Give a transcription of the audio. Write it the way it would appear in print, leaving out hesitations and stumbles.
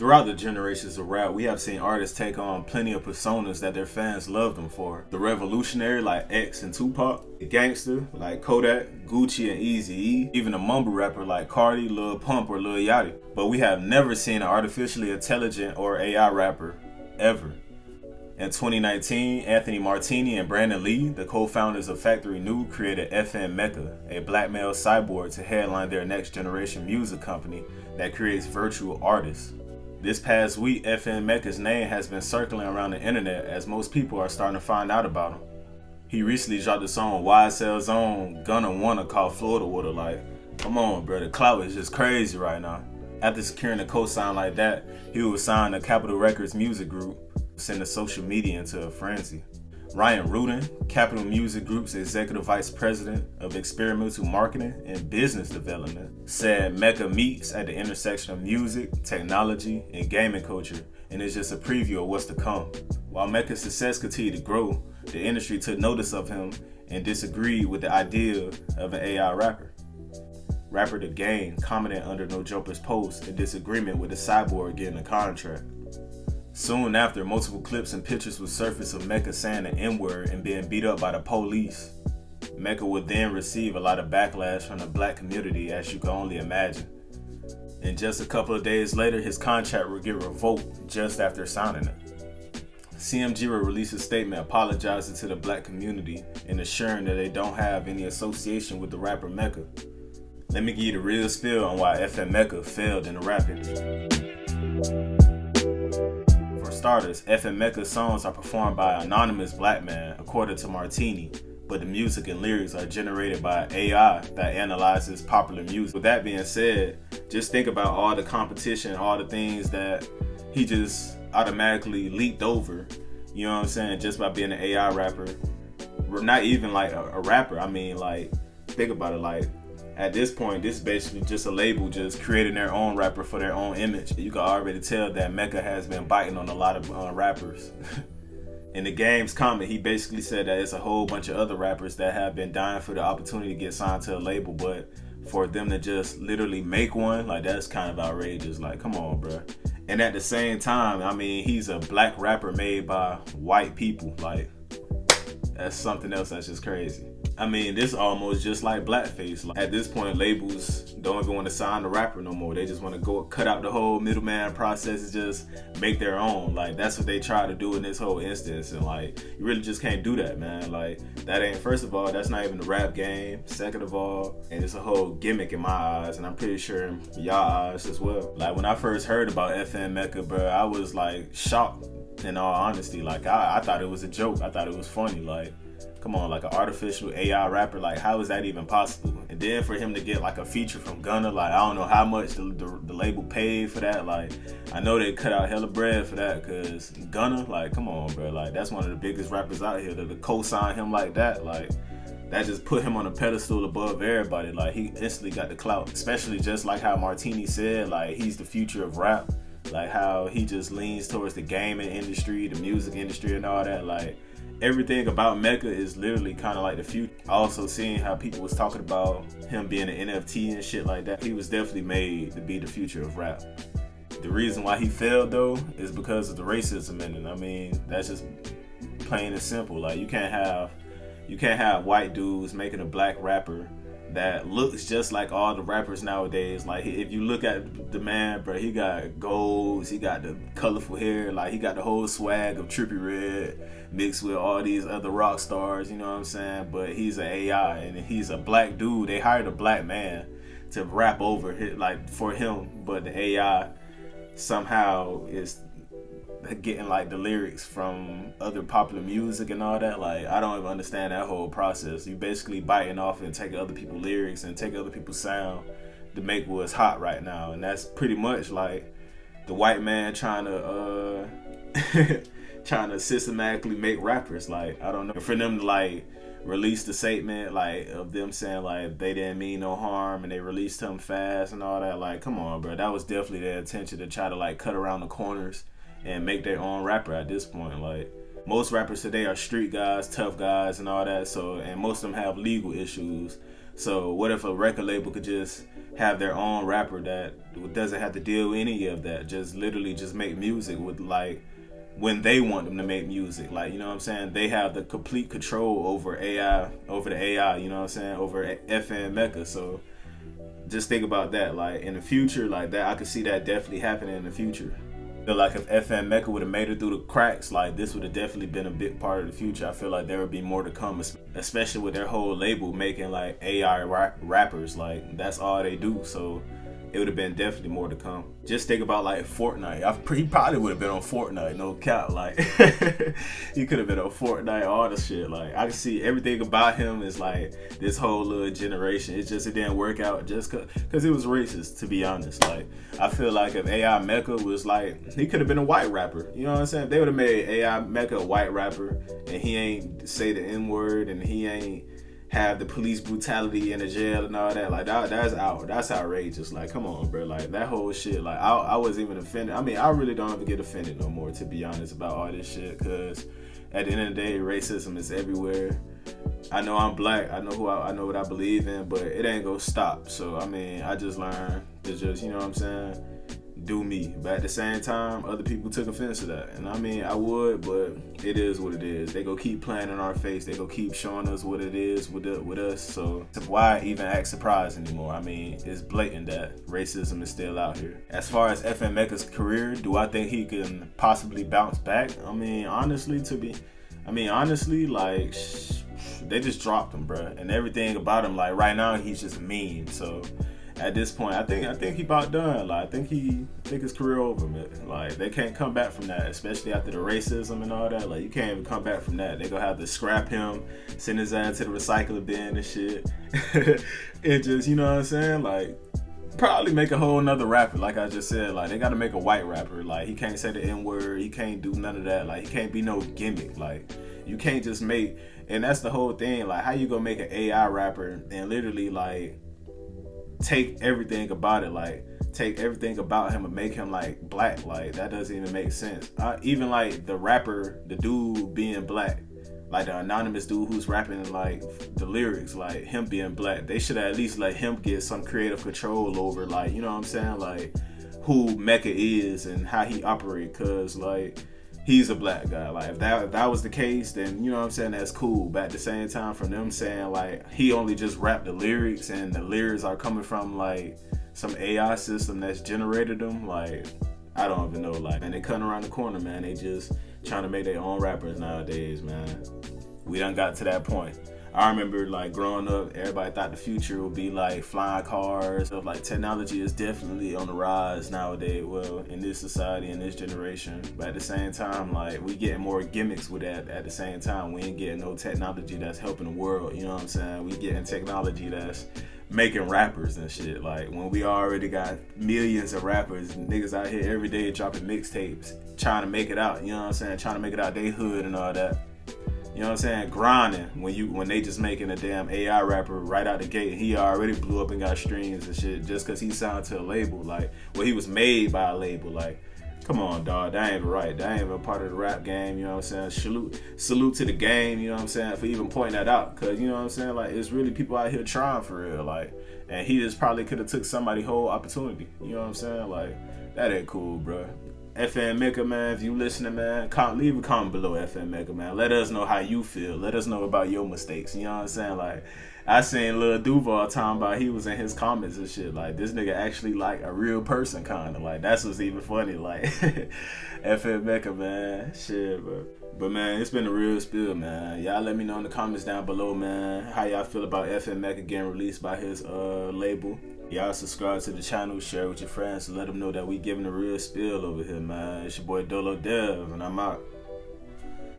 Throughout the generations of rap, we have seen artists take on plenty of personas that their fans love them for. The revolutionary like X and Tupac, the gangster like Kodak, Gucci, and Eazy-E, even a mumble rapper like Cardi, Lil Pump, or Lil Yachty. But we have never seen an artificially intelligent or AI rapper, ever. In 2019, Anthony Martini and Brandon Lee, the co-founders of Factory New, created FN Meka, a black male cyborg, to headline their next generation music company that creates virtual artists. This past week, FN Meka's name has been circling around the internet as most people are starting to find out about him. He recently dropped a song YSL's own Gunna Wanna called Florida Water. Like, come on, bro, the clout is just crazy right now. After securing a co-sign like that, he was signed to Capitol Records music group, sending social media into a frenzy. Ryan Rudin, Capitol Music Group's Executive Vice President of Experimental Marketing and Business Development, said Meka meets at the intersection of music, technology, and gaming culture, and is just a preview of what's to come. While Meka's success continued to grow, the industry took notice of him and disagreed with the idea of an AI rapper. Rapper The Game commented under No Joker's post in disagreement with the cyborg getting a contract. Soon after, multiple clips and pictures would surface of Meka saying the N-word and being beat up by the police. Meka would then receive a lot of backlash from the black community, as you can only imagine. And just a couple of days later, his contract would get revoked just after signing it. CMG will release a statement apologizing to the black community and assuring that they don't have any association with the rapper Meka. Let me give you the real spiel on why FN Meka failed in the rap industry. Starters, FN Meka's songs are performed by an anonymous black man, according to Martini, but the music and lyrics are generated by AI that analyzes popular music. With that being said, just think about all the competition, all the things that he just automatically leaped over, you know what I'm saying, just by being an AI rapper. Not even like a rapper, I mean, like, think about it, like, at this point, this is basically just a label just creating their own rapper for their own image. You can already tell that Meka has been biting on a lot of rappers. In the Game's comment, he basically said that it's a whole bunch of other rappers that have been dying for the opportunity to get signed to a label, but for them to just literally make one, like, that's kind of outrageous. Like, come on, bro. And at the same time, I mean, he's a black rapper made by white people. Like, that's something else that's just crazy. I mean, this is almost just like blackface. Like, at this point, labels don't even want to sign the rapper no more. They just want to go cut out the whole middleman process and just make their own. Like, that's what they try to do in this whole instance. And like, you really just can't do that, man. Like, that ain't, first of all, that's not even the rap game. Second of all, and it's a whole gimmick in my eyes, and I'm pretty sure in y'all eyes as well. Like, when I first heard about FN Meka, bro, I was like shocked, in all honesty. Like, I thought it was a joke. I thought it was funny. Like, come on, like an artificial AI rapper, like, how is that even possible? And then for him to get like a feature from Gunna, like, I don't know how much the label paid for that. Like, I know they cut out hella bread for that, because Gunna, like, come on, bro, like, that's one of the biggest rappers out here. To co-sign him like that, like, that just put him on a pedestal above everybody. Like, he instantly got the clout, especially just like how Martini said, like, he's the future of rap. Like, how he just leans towards the gaming industry, the music industry, and all that. Like, everything about Meka is literally kind of like the future. Also seeing how people was talking about him being an NFT and shit like that. He was definitely made to be the future of rap. The reason why he failed though is because of the racism in it. I mean, that's just plain and simple. Like, you can't have white dudes making a black rapper that looks just like all the rappers nowadays. Like, if you look at the man, bro, he got golds, he got the colorful hair, like, he got the whole swag of Trippie Redd mixed with all these other rock stars, you know what I'm saying? But he's an AI, and he's a black dude. They hired a black man to rap over it, like, for him, but the AI somehow is getting like the lyrics from other popular music and all that. Like, I don't even understand that whole process. You basically biting off and taking other people's lyrics and taking other people's sound to make what's hot right now, and that's pretty much like the white man trying to trying to systematically make rappers. Like, I don't know, for them to like release the statement like of them saying like they didn't mean no harm and they released him fast and all that. Like, come on, bro, that was definitely their intention to try to like cut around the corners and make their own rapper at this point. Like, most rappers today are street guys, tough guys, and all that. So, and most of them have legal issues. So what if a record label could just have their own rapper that doesn't have to deal with any of that, just literally just make music with like when they want them to make music, like, you know what I'm saying? They have the complete control over AI, over the AI, you know what I'm saying, over FN Meka. So just think about that, like in the future, like that I could see that definitely happening in the future. I feel like if FN Meka would have made it through the cracks, like this would have definitely been a big part of the future. I feel like there would be more to come, especially with their whole label making like AI rappers, like that's all they do. So it would have been definitely more to come. Just think about like Fortnite. He probably would have been on Fortnite, no cap. Like he could have been on Fortnite, all the shit. Like I can see everything about him is like this whole little generation. It's just it didn't work out just cause it was racist, to be honest. Like I feel like if AI Meka was like, he could have been a white rapper. You know what I'm saying? If they would have made AI Meka a white rapper and he ain't say the N-word and he ain't have the police brutality in the jail and all that, like that's outrageous. Like come on, bro, like that whole shit, like I wasn't even offended. I mean, I really don't ever get offended no more, to be honest, about all this shit, because at the end of the day, racism is everywhere. I know I'm black, I know I know what I believe in, but it ain't gonna stop. So I mean, I just learned to just, you know what I'm saying, do me. But at the same time, other people took offense to that, and I mean, I would, but it is what it is. They go keep playing in our face, they go keep showing us what it is with us. So why even act surprised anymore? I mean, it's blatant that racism is still out here. As far as FN Meka's career, do I think he can possibly bounce back? I mean, honestly, like they just dropped him, bro, and everything about him, like right now he's just mean. So at this point, I think he about done. Like I think his career over, man. Like they can't come back from that, especially after the racism and all that. Like you can't even come back from that. They gonna have to scrap him, send his ass to the recycling bin and shit. It just, you know what I'm saying? Like probably make a whole nother rapper. Like I just said, like they gotta make a white rapper. Like he can't say the N-word. He can't do none of that. Like he can't be no gimmick. Like you can't just make. And that's the whole thing. Like how you gonna make an AI rapper and literally like take everything about it, like take everything about him and make him like black? Like that doesn't even make sense. Even like the rapper, the dude being black, like the anonymous dude who's rapping like the lyrics, like him being black, they should at least let him get some creative control over, like, you know what I'm saying, like who Meka is and how he operate, cause like he's a black guy. Like if that was the case, then you know what I'm saying, that's cool. But at the same time, from them saying like he only just rapped the lyrics and the lyrics are coming from like some AI system that's generated them, like I don't even know. Like, man, they cutting around the corner, man. They just trying to make their own rappers nowadays, man. We done got to that point. I remember like growing up, everybody thought the future would be like flying cars. So, like technology is definitely on the rise nowadays. Well, in this society, in this generation. But at the same time, like we getting more gimmicks with that. At the same time, we ain't getting no technology that's helping the world. You know what I'm saying? We getting technology that's making rappers and shit. Like when we already got millions of rappers, niggas out here every day dropping mixtapes, trying to make it out. You know what I'm saying? Trying to make it out they hood and all that. You know what I'm saying? Grinding when they just making a damn AI rapper right out the gate. He already blew up and got streams and shit just because he signed to a label. Like, well, he was made by a label. Like, come on, dog. That ain't right. That ain't even a part of the rap game. You know what I'm saying? Salute to the game. You know what I'm saying? For even pointing that out. Because, you know what I'm saying? Like, it's really people out here trying for real. Like, and he just probably could have took somebody's whole opportunity. You know what I'm saying? Like, that ain't cool, bro. FN Meka, man, if you listening, man, leave a comment below, FN Meka, man. Let us know how you feel. Let us know about your mistakes. You know what I'm saying? Like, I seen Lil Duval talking about he was in his comments and shit. Like, this nigga actually like a real person, kind of. Like, that's what's even funny. Like, FN Meka, man. Shit, bro. But, man, it's been a real spill, man. Y'all let me know in the comments down below, man, how y'all feel about FN Meka getting released by his label. Y'all subscribe to the channel, share with your friends, and let them know that we giving a real spill over here, man. It's your boy Dolo Dev, and I'm out.